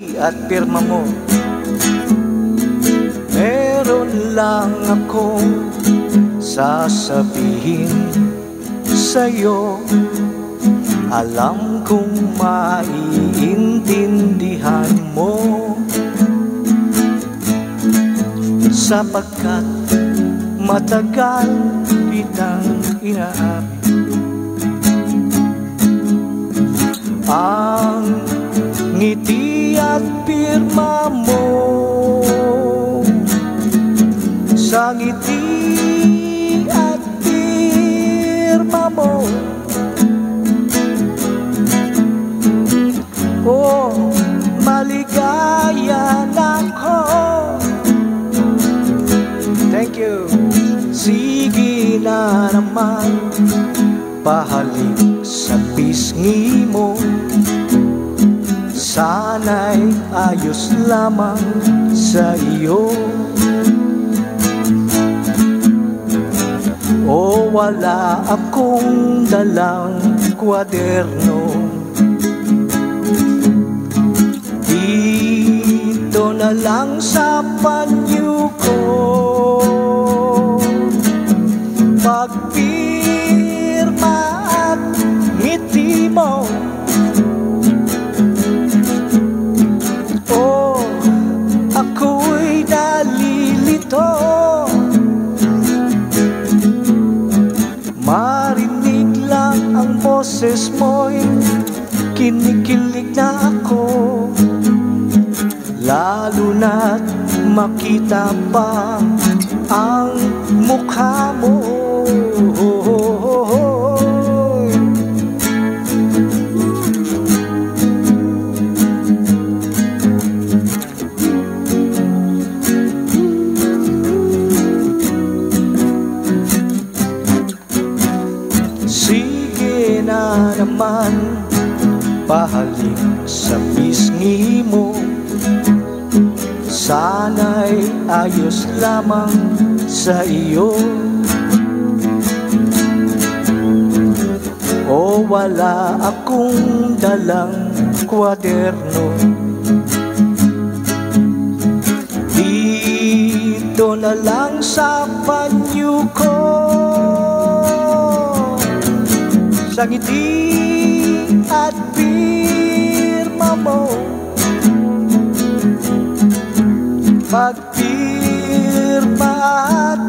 at pirma mo. Meron lang akong sasabihin sa'yo. Alam kong maiintindihan mo, sapagkat matagal kitang inaamin. Ang ngiti at pirma mo, sa ngiti at pirma mo, oh, maligaya na ako. Thank you. Sige na naman, pahalik sa pisngi mo. Sana'y ayos lamang sa iyo. O wala akong dalang kwaderno, dito na lang sa panyo ko magpirma at ngiti mo. Oh, ako'y nalilito, marinig lang ang boses mo'y kinikilig na ako. Lalo na't makita pa ang mukha mo. Sige na naman, pahalik sa pisngi mo. Sana'y ayos lamang sa iyo. O wala akong dalang kwaderno, dito na lang sa panyo ko. Sa ngiti at pirma mo, magpirma at